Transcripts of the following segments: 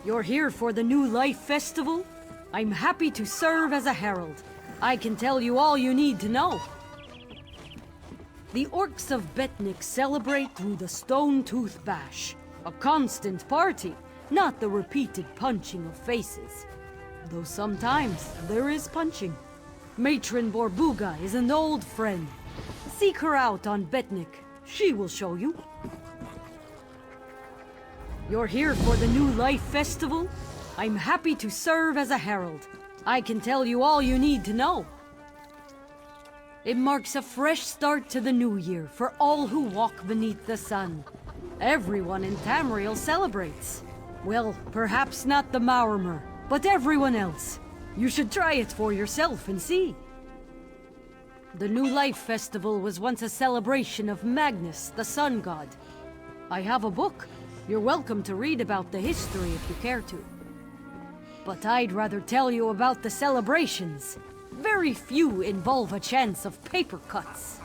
You're here for the New Life Festival? I'm happy to serve as a herald. I can tell you all you need to know. The Orcs of Betnik celebrate through the Stone Tooth Bash. A constant party, not the repeated punching of faces. Though sometimes there is punching. Matron Borbuga is an old friend. Seek her out on Betnik. She will show you. You're here for the New Life Festival? I'm happy to serve as a herald. I can tell you all you need to know. It marks a fresh start to the new year for all who walk beneath the sun. Everyone in Tamriel celebrates. Well, perhaps not the Maormer, but everyone else. You should try it for yourself and see. The New Life Festival was once a celebration of Magnus, the sun god. I have a book. You're welcome to read about the history if you care to. But I'd rather tell you about the celebrations. Very few involve a chance of paper cuts.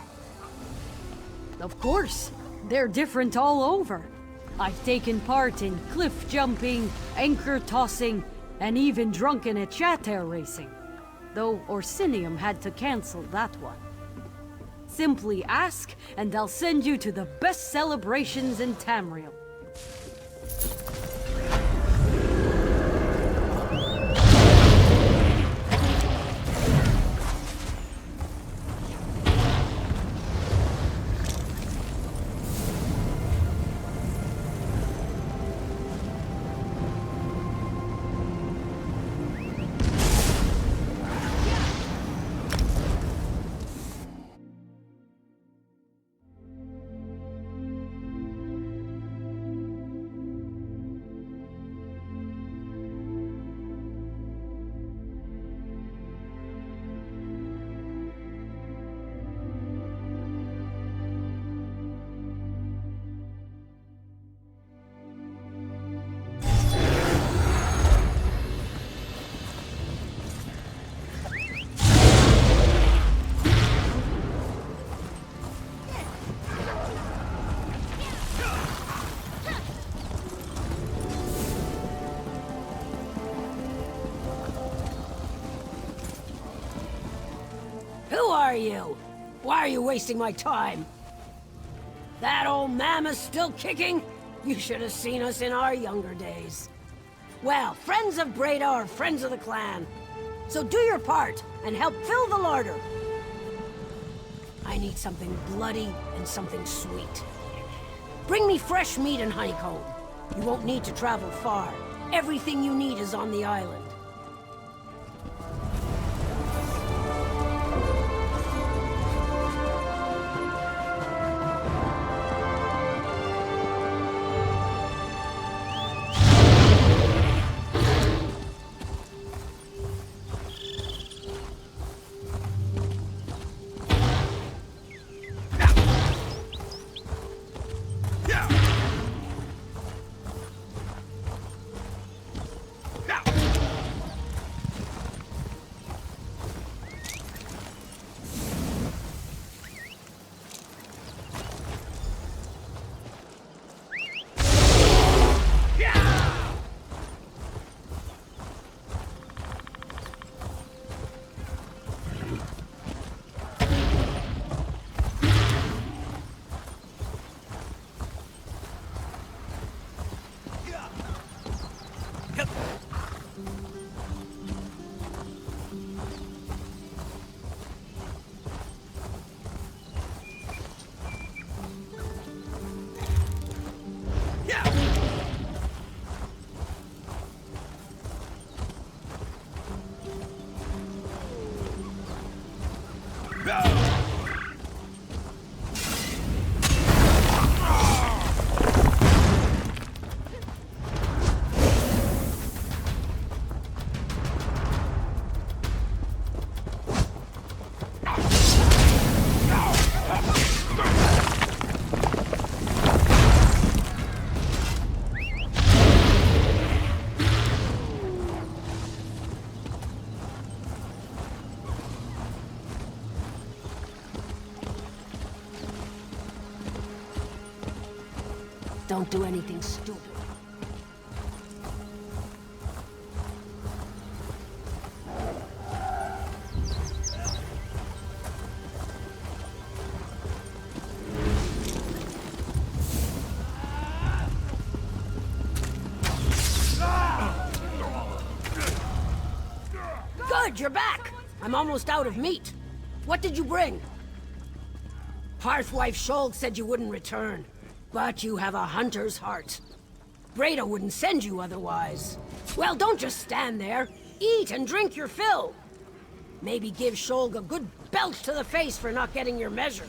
Of course, they're different all over. I've taken part in cliff jumping, anchor tossing, and even drunken at chatter racing. Though Orsinium had to cancel that one. Simply ask, and I'll send you to the best celebrations in Tamriel. Who are you? Why are you wasting my time? That old mammoth still kicking? You should have seen us in our younger days. Well, friends of Breda are friends of the clan. So do your part and help fill the larder. I need something bloody and something sweet. Bring me fresh meat and honeycomb. You won't need to travel far. Everything you need is on the island. Don't do anything stupid. you're back! I'm almost out of meat. What did you bring? Hearthwife Shold said you wouldn't return, but you have a hunter's heart. Breda wouldn't send you otherwise. Well, don't just stand there. Eat and drink your fill. Maybe give Shold a good belt to the face for not getting your measure.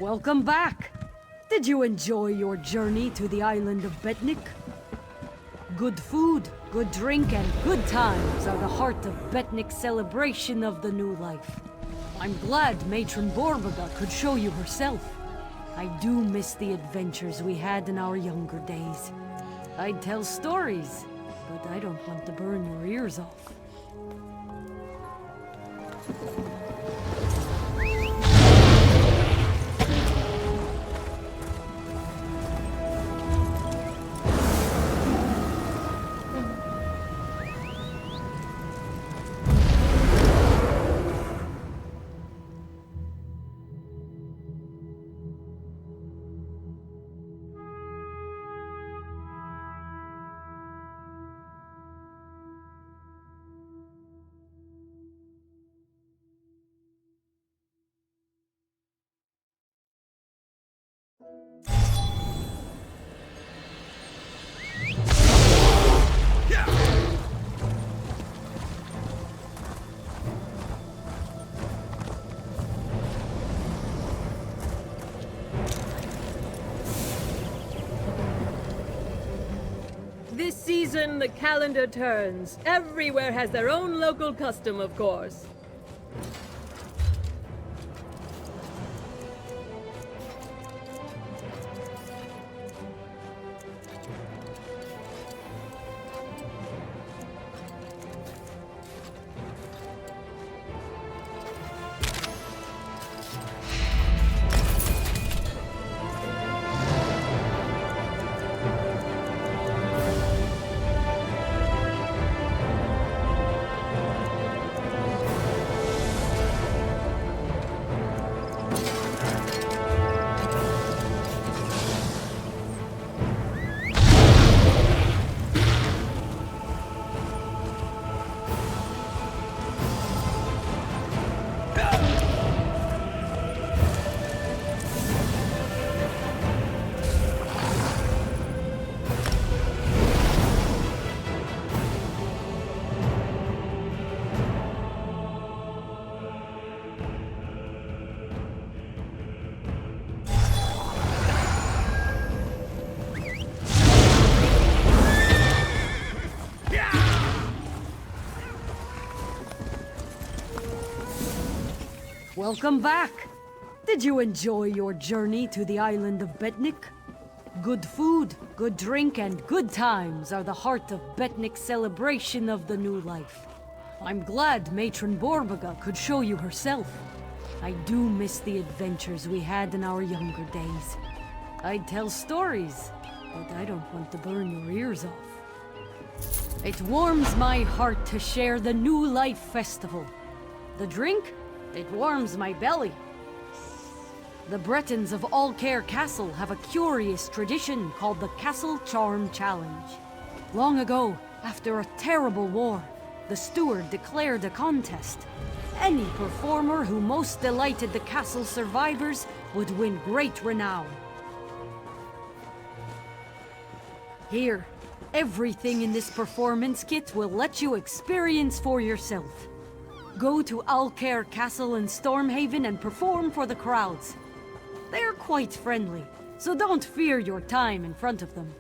Welcome back! Did you enjoy your journey to the island of Betnik? Good food, good drink, and good times are the heart of Betnik's celebration of the new life. I'm glad Matron Borbaga could show you herself. I do miss the adventures we had in our younger days. I'd tell stories, but I don't want to burn your ears off. This season, the calendar turns. Everywhere has their own local custom, of course. Welcome back. Did you enjoy your journey to the island of Betnik? Good food, good drink, and good times are the heart of Betnik's celebration of the new life. I'm glad Matron Borbaga could show you herself. I do miss the adventures we had in our younger days. I'd tell stories, but I don't want to burn your ears off. It warms my heart to share the New Life Festival. The drink? It warms my belly. The Bretons of Allcare Castle have a curious tradition called the Castle Charm Challenge. Long ago, after a terrible war, the steward declared a contest. Any performer who most delighted the castle survivors would win great renown. Here, everything in this performance kit will let you experience for yourself. Go to Allcare Castle in Stormhaven and perform for the crowds. They're quite friendly, so don't fear your time in front of them.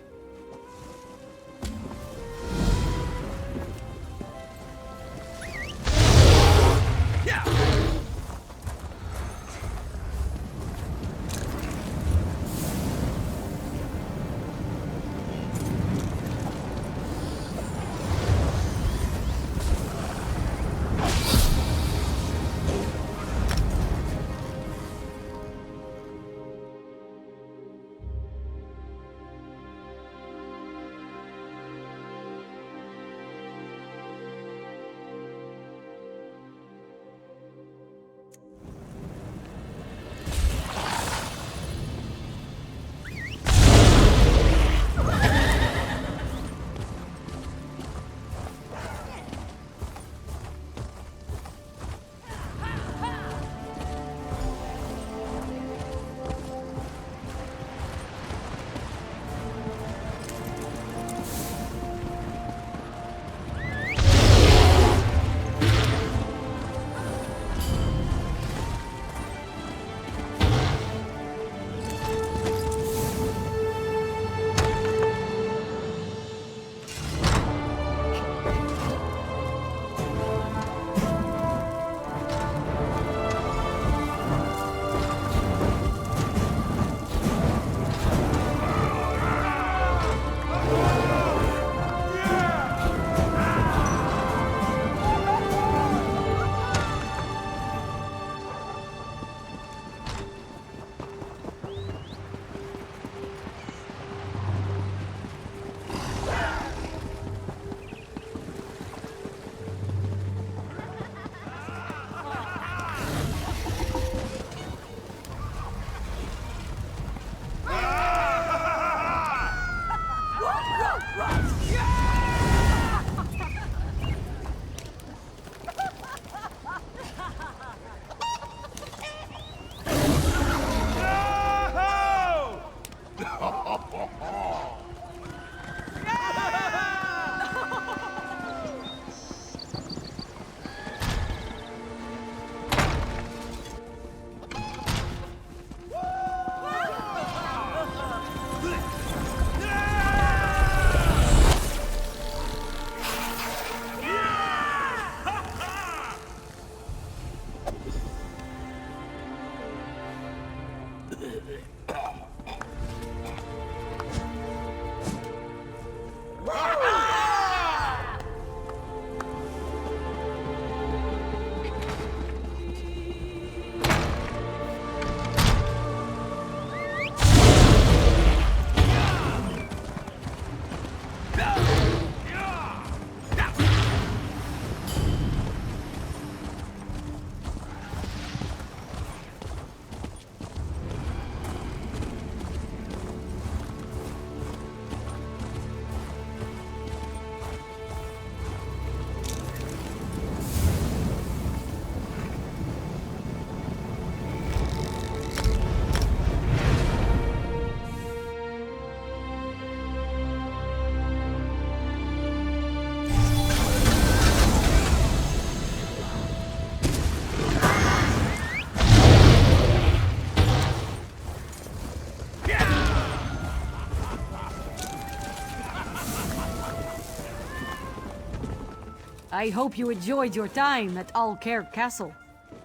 I hope you enjoyed your time at Allcare Castle.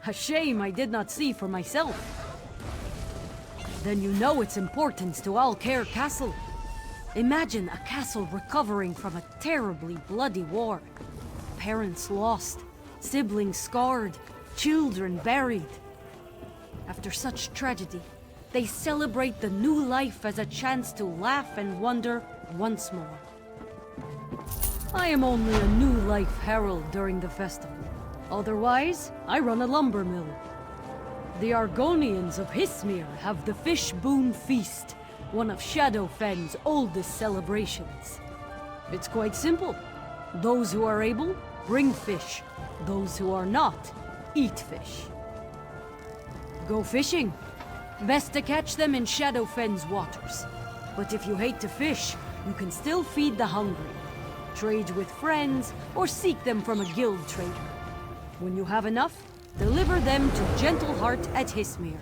A shame I did not see for myself. Then you know its importance to Alcair Castle. Imagine a castle recovering from a terribly bloody war. Parents lost, siblings scarred, children buried. After such tragedy, they celebrate the new life as a chance to laugh and wonder once more. I am only a new life herald during the festival. Otherwise, I run a lumber mill. The Argonians of Hismir have the Fish Boon Feast, one of Shadowfen's oldest celebrations. It's quite simple. Those who are able, bring fish. Those who are not, eat fish. Go fishing. Best to catch them in Shadowfen's waters. But if you hate to fish, you can still feed the hungry. Trade with friends, or seek them from a guild trader. When you have enough, deliver them to Gentleheart at Hismir.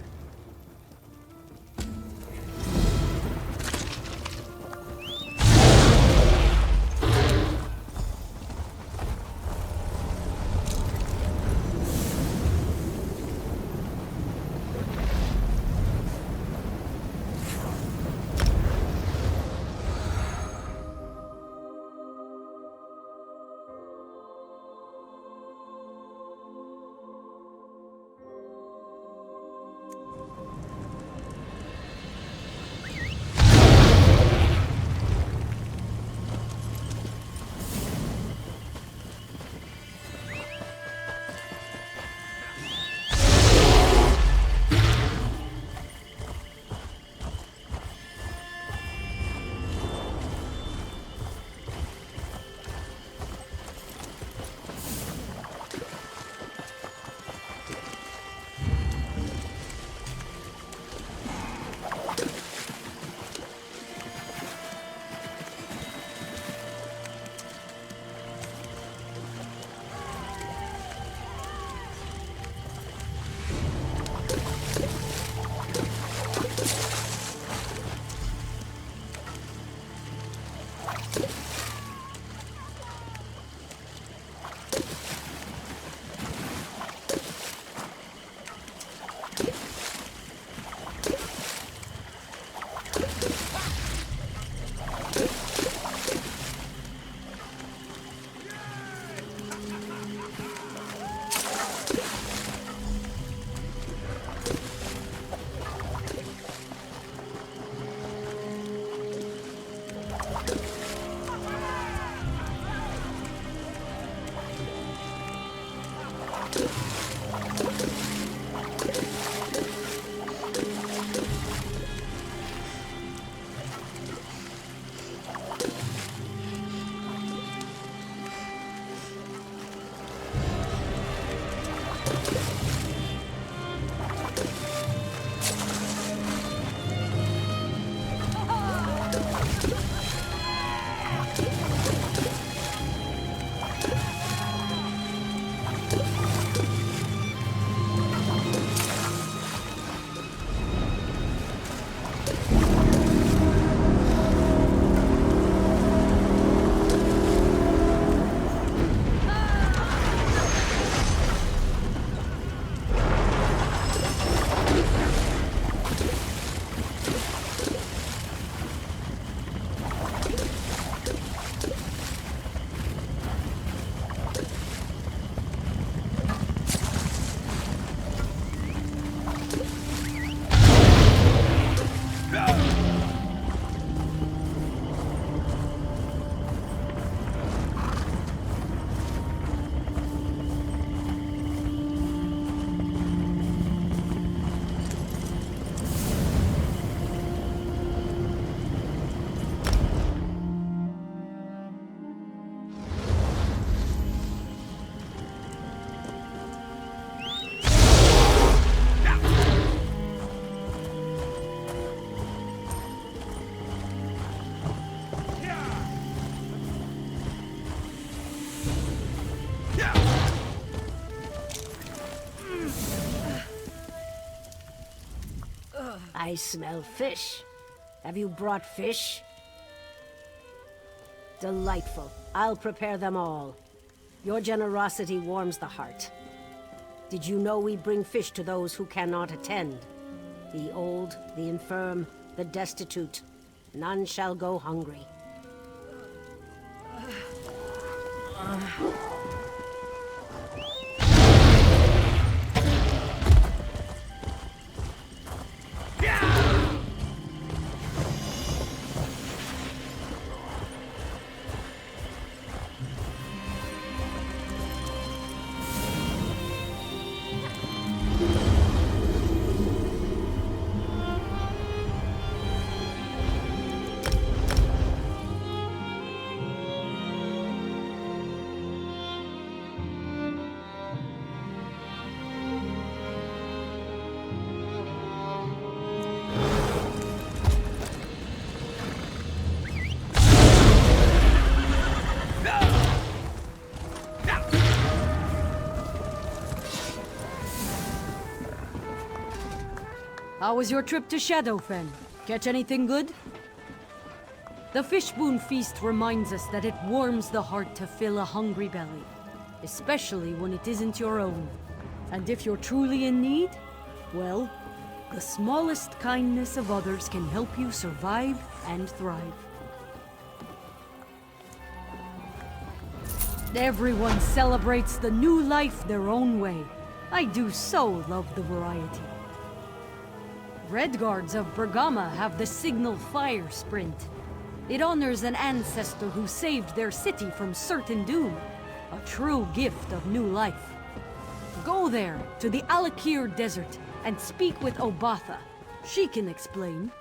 I smell fish. Have you brought fish? Delightful. I'll prepare them all. Your generosity warms the heart. Did you know we bring fish to those who cannot attend? The old, the infirm, the destitute. None shall go hungry. How was your trip to Shadowfen? Catch anything good? The Fishboon Feast reminds us that it warms the heart to fill a hungry belly, especially when it isn't your own. And if you're truly in need, well, the smallest kindness of others can help you survive and thrive. Everyone celebrates the new life their own way. I do so love the variety. Redguards of Bergama have the Signal Fire Sprint. It honors an ancestor who saved their city from certain doom. A true gift of new life. Go there, to the Alakir Desert, and speak with Obatha. She can explain.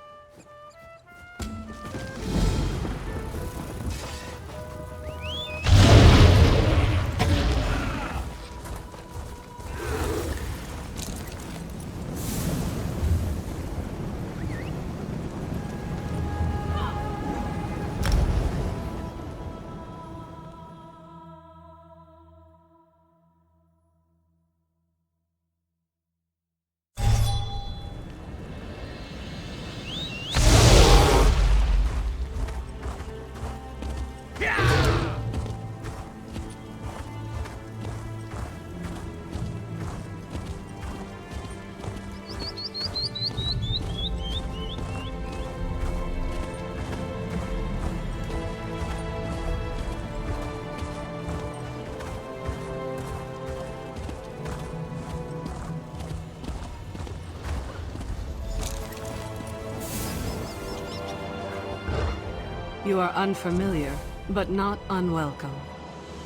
You are unfamiliar, but not unwelcome.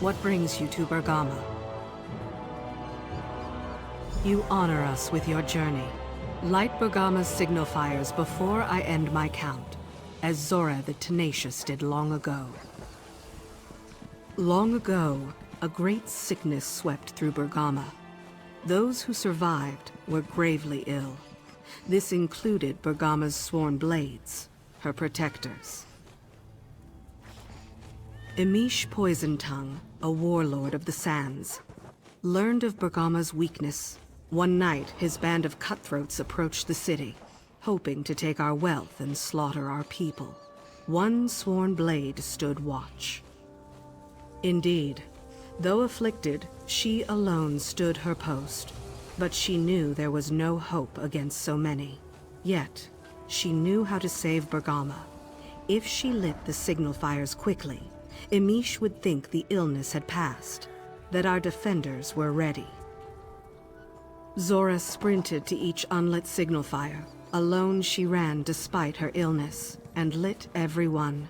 What brings you to Bergama? You honor us with your journey. Light Bergama's signal fires before I end my count, as Zora the Tenacious did long ago. Long ago, a great sickness swept through Bergama. Those who survived were gravely ill. This included Bergama's sworn blades, her protectors. Emish Poisontongue, a warlord of the Sands, learned of Bergama's weakness. One night, his band of cutthroats approached the city, hoping to take our wealth and slaughter our people. One sworn blade stood watch. Indeed, though afflicted, she alone stood her post. But she knew there was no hope against so many. Yet, she knew how to save Bergama. If she lit the signal fires quickly, Emish would think the illness had passed, that our defenders were ready. Zora sprinted to each unlit signal fire. Alone she ran despite her illness, and lit every one.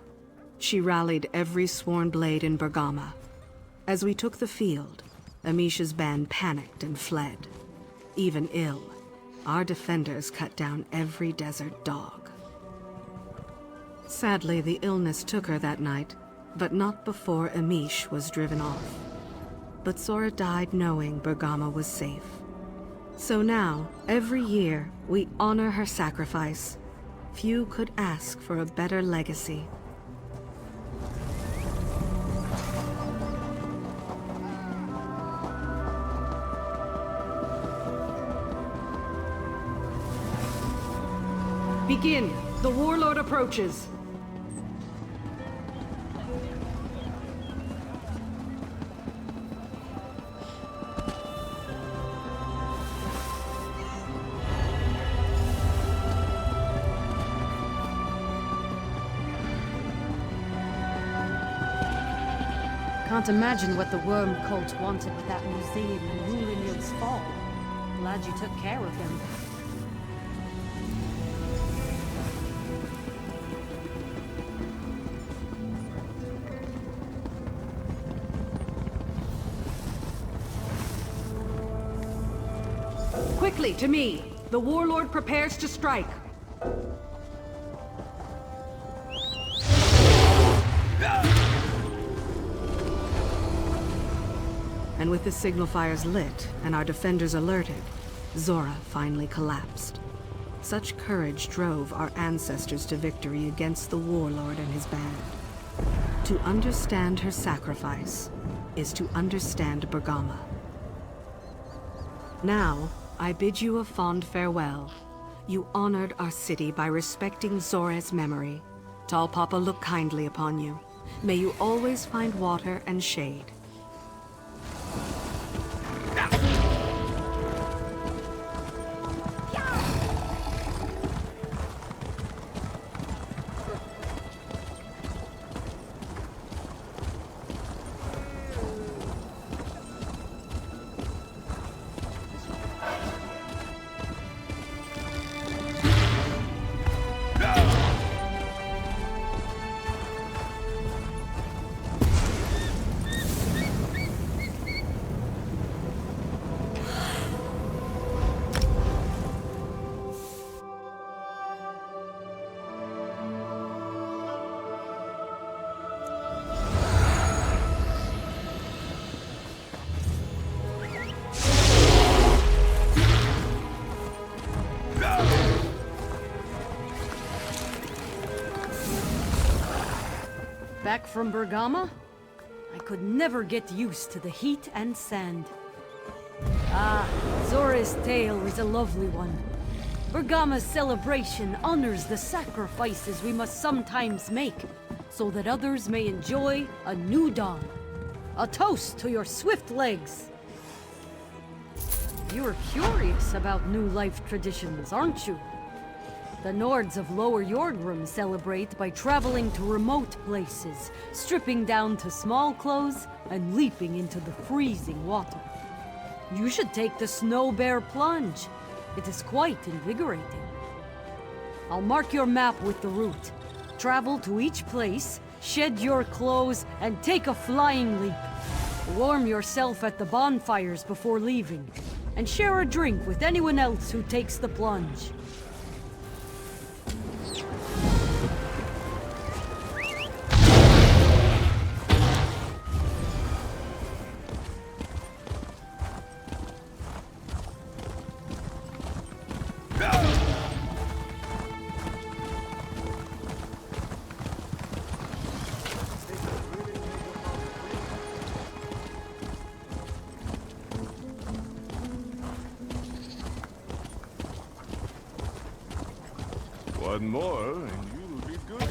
She rallied every sworn blade in Bergama. As we took the field, Emish's band panicked and fled. Even ill, our defenders cut down every desert dog. Sadly, the illness took her that night, but not before Emish was driven off. But Zora died knowing Bergama was safe. So now, every year, we honor her sacrifice. Few could ask for a better legacy. Begin! The warlord approaches! can't imagine what the worm cult wanted with that museum in Rulinil's fall. Glad you took care of him. Quickly, to me! The warlord prepares to strike. And with the signal fires lit and our defenders alerted, Zora finally collapsed. Such courage drove our ancestors to victory against the warlord and his band. To understand her sacrifice is to understand Bergama. Now, I bid you a fond farewell. You honored our city by respecting Zora's memory. Tall Papa look kindly upon you. May you always find water and shade. Back from Bergama? I could never get used to the heat and sand. Ah, Zora's tale is a lovely one. Bergama's celebration honors the sacrifices we must sometimes make, so that others may enjoy a new dawn. A toast to your swift legs! You're curious about new life traditions, aren't you? The Nords of Lower Yordrum celebrate by traveling to remote places, stripping down to small clothes, and leaping into the freezing water. You should take the Snow Bear Plunge. It is quite invigorating. I'll mark your map with the route. Travel to each place, shed your clothes, and take a flying leap. Warm yourself at the bonfires before leaving, and share a drink with anyone else who takes the plunge. One more, and you'll be good.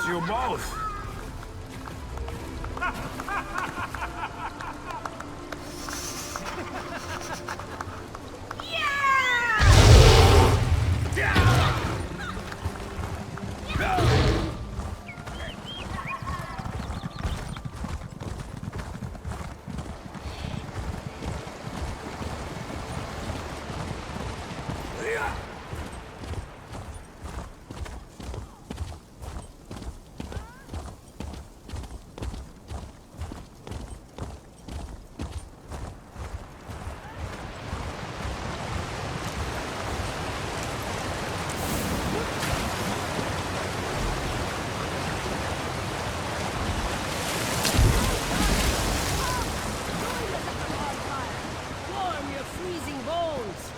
you both! Warm your freezing bones!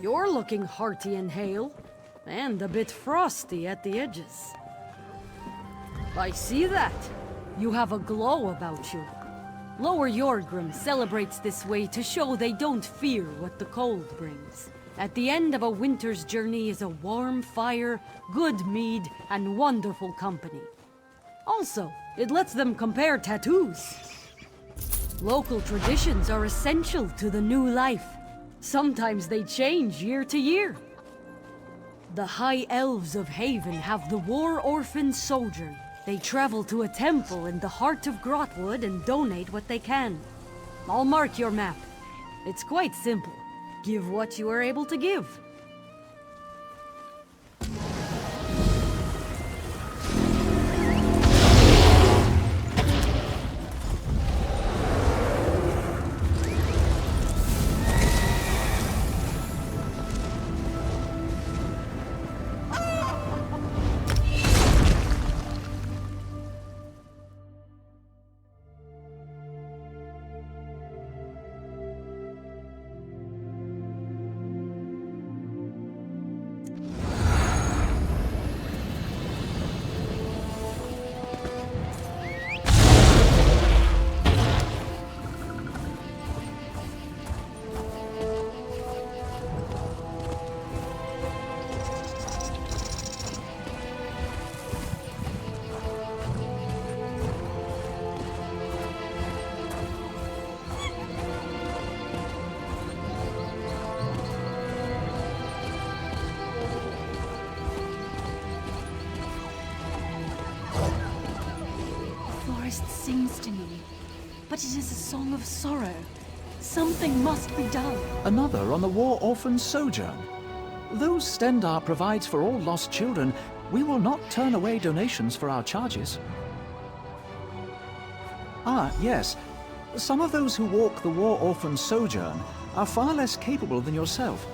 You're looking hearty and hale, and a bit frosty at the edges. I see that. You have a glow about you. Lower Yorgrim celebrates this way to show they don't fear what the cold brings. At the end of a winter's journey is a warm fire, good mead, and wonderful company. Also, it lets them compare tattoos. Local traditions are essential to the new life. Sometimes they change year to year. The High Elves of Haven have the War Orphan Sojourn. They travel to a temple in the heart of Grotwood and donate what they can. I'll mark your map. It's quite simple. Give what you are able to give. Sings to me, but it is a song of sorrow. Something must be done. Another on the War Orphan Sojourn. Though Stendar provides for all lost children, we will not turn away donations for our charges. Ah, yes. Some of those who walk the War Orphan Sojourn are far less capable than yourself.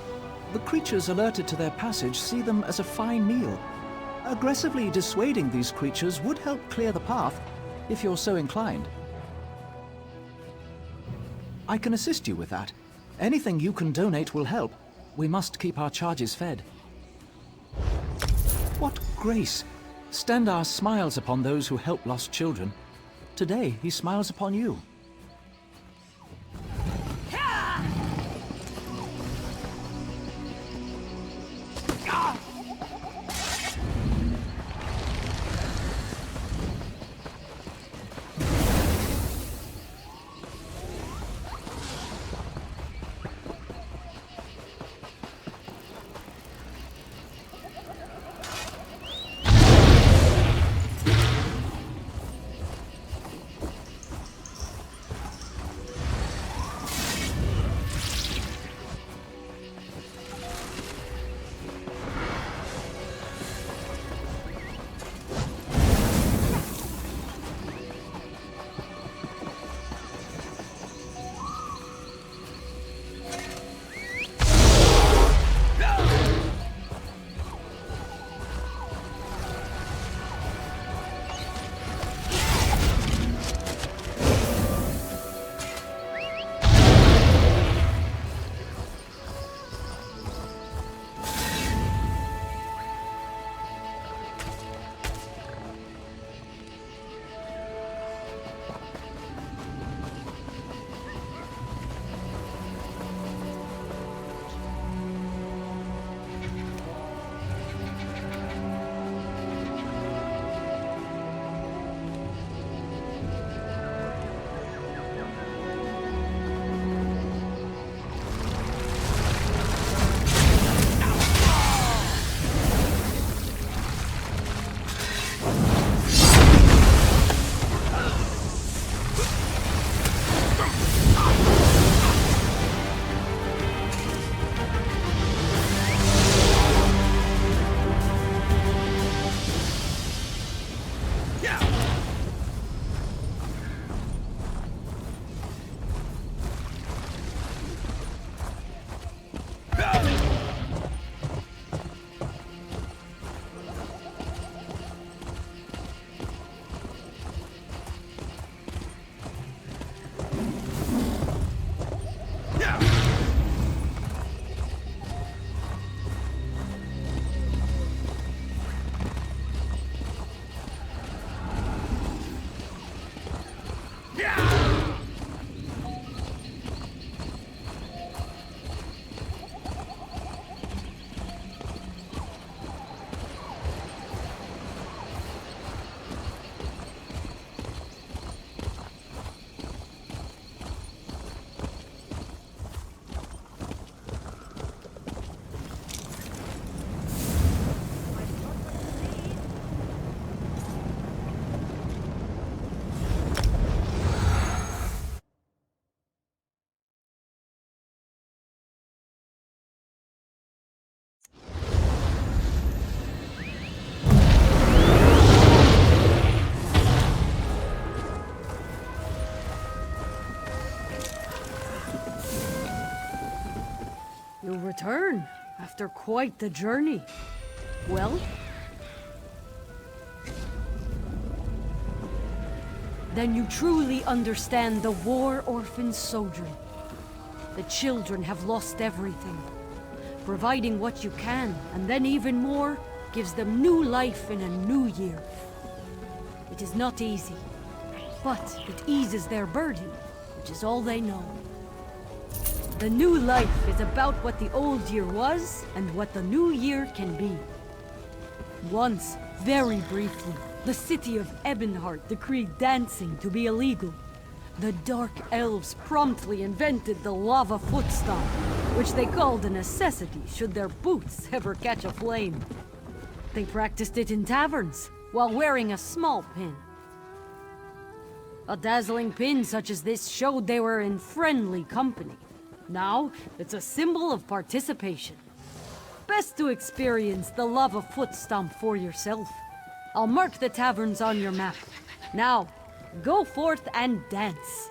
The creatures alerted to their passage see them as a fine meal. Aggressively dissuading these creatures would help clear the path, if you're so inclined. I can assist you with that. Anything you can donate will help. We must keep our charges fed. What grace! Stendar smiles upon those who help lost children. Today, he smiles upon you. You return after quite the journey. Well? Then you truly understand the war orphan sojourn. The children have lost everything. Providing what you can, and then even more, gives them new life in a new year. It is not easy, but it eases their burden, which is all they know. The new life is about what the old year was, and what the new year can be. Once, very briefly, the city of Ebonheart decreed dancing to be illegal. The Dark Elves promptly invented the lava foot stomp, which they called a necessity should their boots ever catch a flame. They practiced it in taverns, while wearing a small pin. A dazzling pin such as this showed they were in friendly company. Now, it's a symbol of participation. Best to experience the lava foot stomp for yourself. I'll mark the taverns on your map. Now, go forth and dance.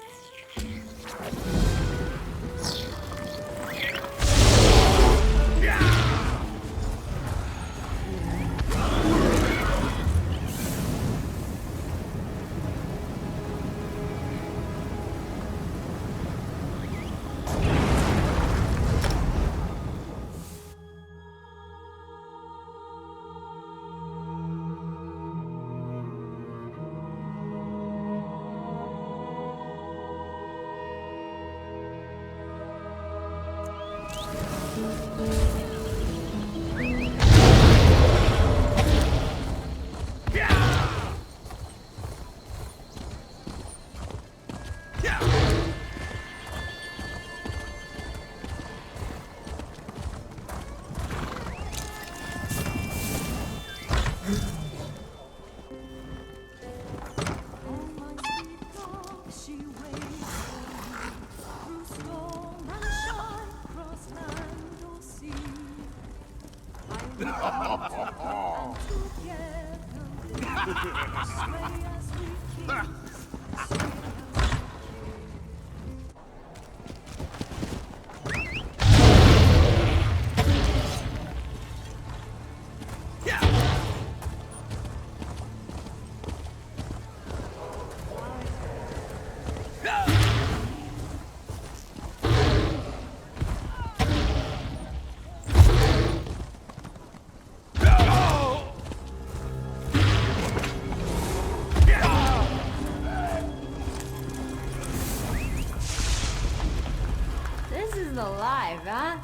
This is alive, huh?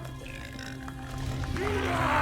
Yeah!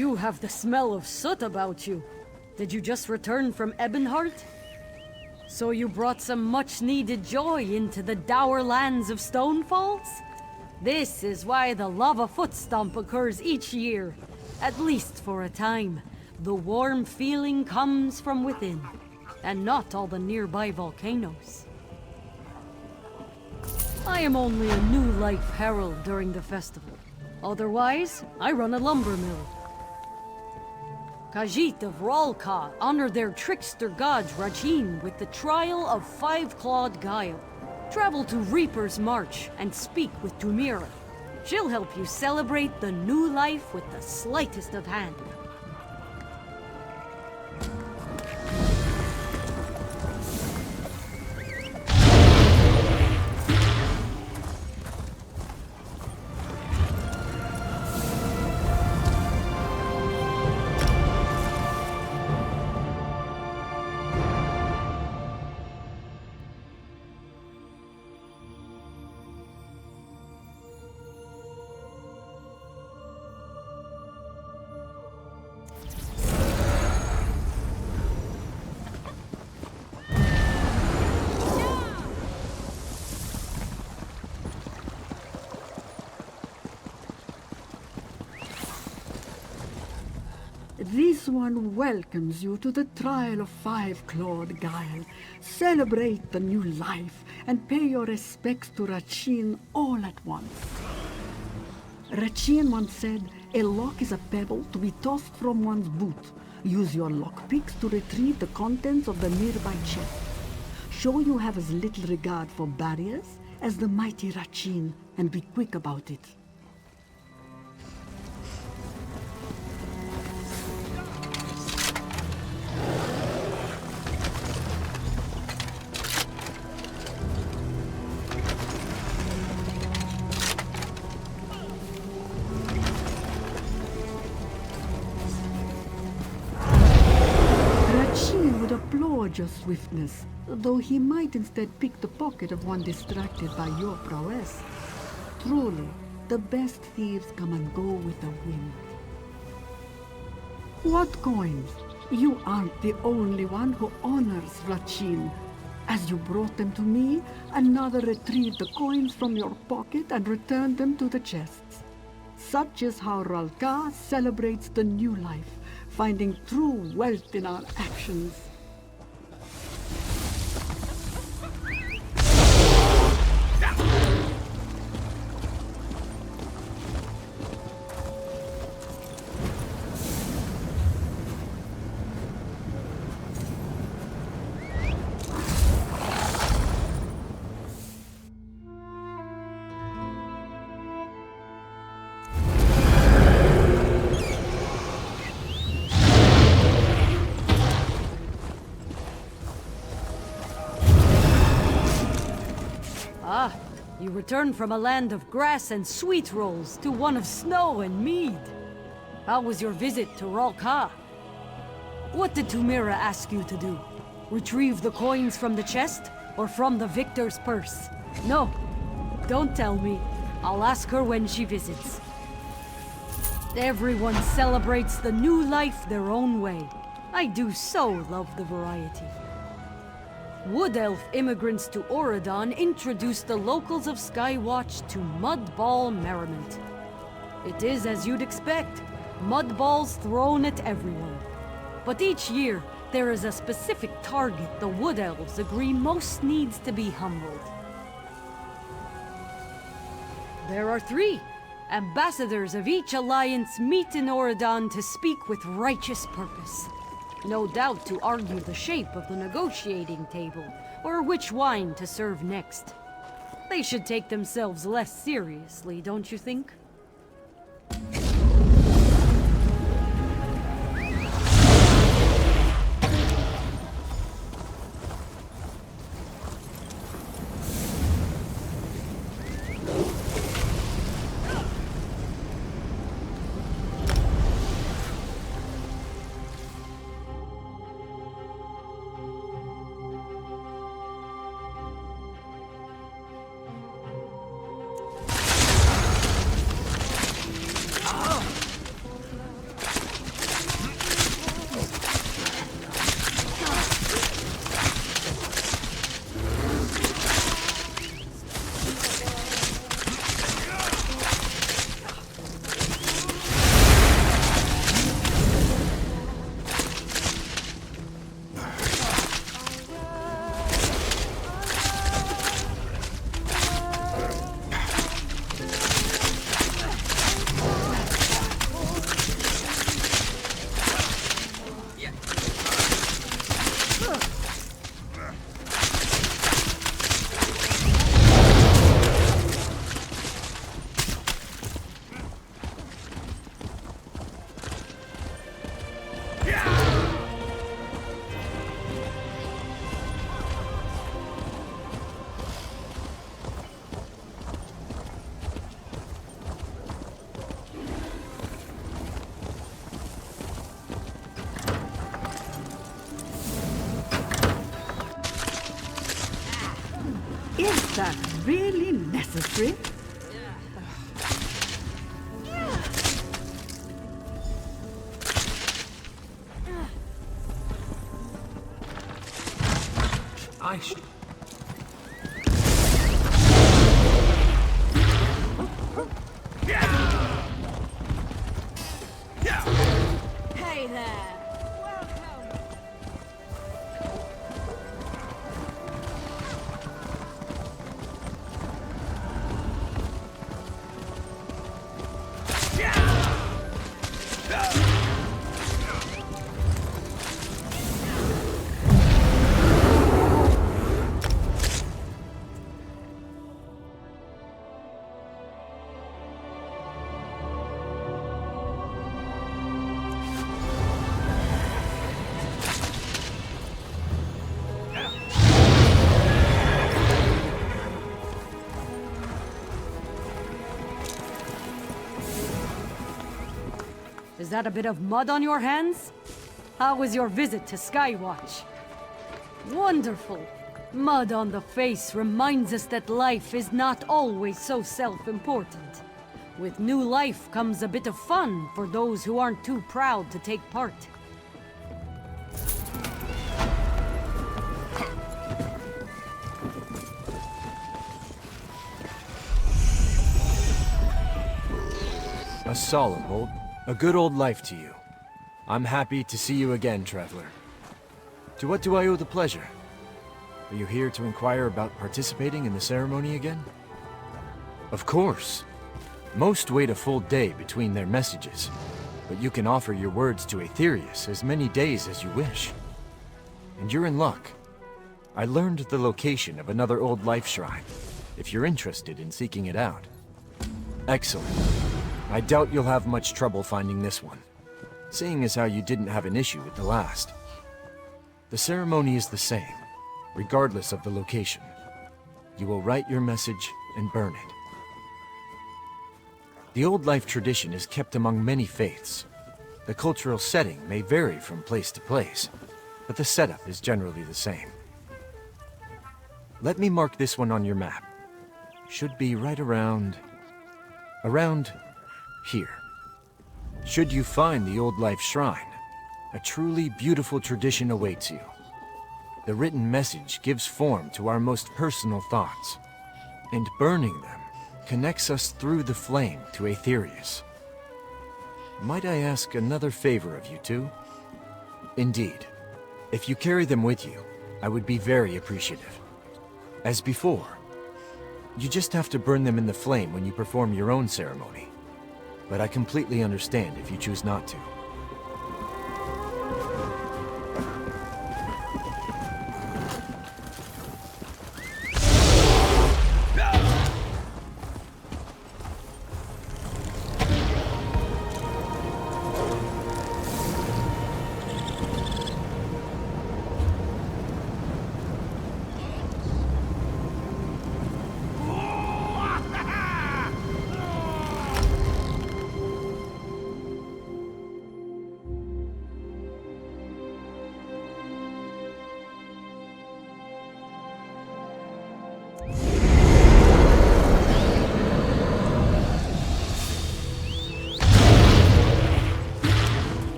You have the smell of soot about you. Did you just return from Ebonheart? So you brought some much-needed joy into the dour lands of Stonefalls? This is why the lava footstomp occurs each year, at least for a time. The warm feeling comes from within, and not all the nearby volcanoes. I am only a new life herald during the festival. Otherwise, I run a lumber mill. Khajiit of Ralka honor their trickster god Rachin with the trial of five-clawed guile. Travel to Reaper's March and speak with Tumira. She'll help you celebrate the new life with the slightest of hand. This one welcomes you to the trial of five-clawed guile. Celebrate the new life and pay your respects to Rachin all at once. Rachin once said, a lock is a pebble to be tossed from one's boot. Use your lockpicks to retrieve the contents of the nearby chest. Show you have as little regard for barriers as the mighty Rachin, and be quick about it. Applaud your swiftness, though he might instead pick the pocket of one distracted by your prowess. Truly, the best thieves come and go with the wind. What coins? You aren't the only one who honors Rachin. As you brought them to me, another retrieved the coins from your pocket and returned them to the chests. Such is how Ralka celebrates the new life, finding true wealth in our actions. Ah, you return from a land of grass and sweet rolls to one of snow and mead. How was your visit to Ralka? What did Tumira ask you to do? Retrieve the coins from the chest, or from the victor's purse? No, don't tell me. I'll ask her when she visits. Everyone celebrates the new life their own way. I do so love the variety. Wood Elf immigrants to Auradon introduced the locals of Skywatch to Mudball merriment. It is as you'd expect, mudballs thrown at everyone. But each year, there is a specific target the Wood Elves agree most needs to be humbled. There are 3. Ambassadors of each alliance meet in Auradon to speak with righteous purpose. No doubt to argue the shape of the negotiating table, or which wine to serve next. They should take themselves less seriously, don't you think? Is that really necessary? Hey there! Is that a bit of mud on your hands? How was your visit to Skywatch? Wonderful! Mud on the face reminds us that life is not always so self-important. With new life comes a bit of fun for those who aren't too proud to take part. A good old life to you. I'm happy to see you again, traveler. To what do I owe the pleasure? Are you here to inquire about participating in the ceremony again? Of course. Most wait a full day between their messages, but you can offer your words to Aetherius as many days as you wish. And you're in luck. I learned the location of another old life shrine, if you're interested in seeking it out. Excellent. I doubt you'll have much trouble finding this one, seeing as how you didn't have an issue with the last. The ceremony is the same, regardless of the location. You will write your message and burn it. The old life tradition is kept among many faiths. The cultural setting may vary from place to place, but the setup is generally the same. Let me mark this one on your map. Should be right around here. Should you find the old life shrine, a truly beautiful tradition awaits you. The written message gives form to our most personal thoughts, and burning them connects us through the flame to Aetherius. Might I ask another favor of you two? Indeed. If you carry them with you, I would be very appreciative. As before, you just have to burn them in the flame when you perform your own ceremony. But I completely understand if you choose not to.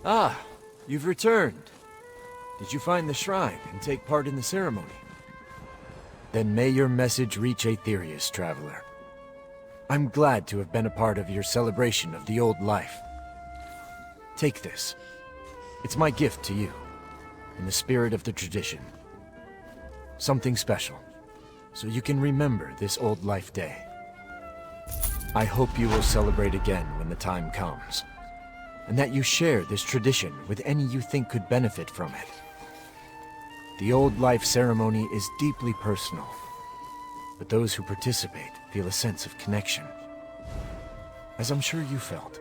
Ah, you've returned. Did you find the shrine and take part in the ceremony? Then may your message reach Aetherius, traveler. I'm glad to have been a part of your celebration of the old life. Take this. It's my gift to you, in the spirit of the tradition. Something special, so you can remember this old life day. I hope you will celebrate again when the time comes, and that you share this tradition with any you think could benefit from it. The old life ceremony is deeply personal, but those who participate feel a sense of connection, as I'm sure you felt.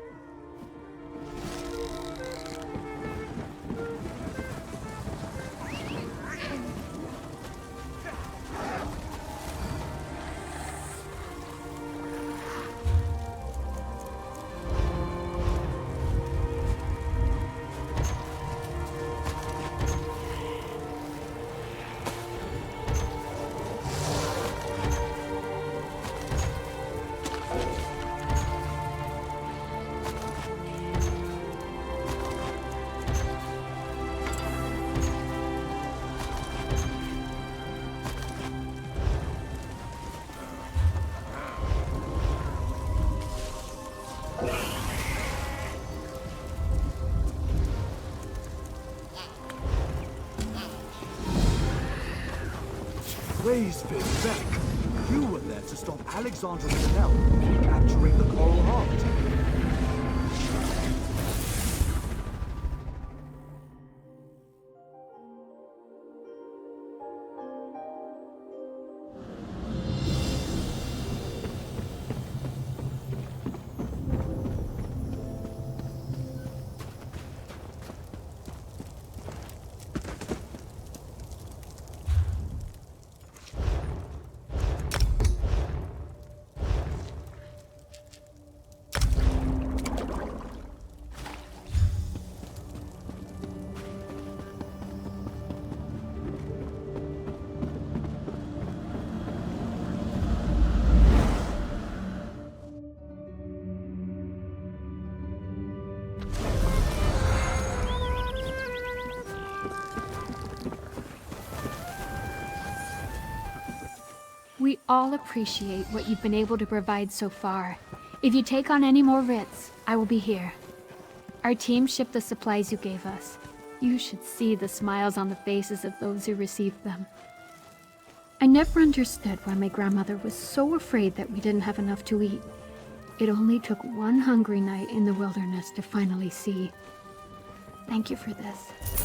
Raisefin Beck, you were there to stop Alexander Fennell from capturing the Coral Heart. We all appreciate what you've been able to provide so far. If you take on any more writs, I will be here. Our team shipped the supplies you gave us. You should see the smiles on the faces of those who received them. I never understood why my grandmother was so afraid that we didn't have enough to eat. It only took one hungry night in the wilderness to finally see. Thank you for this.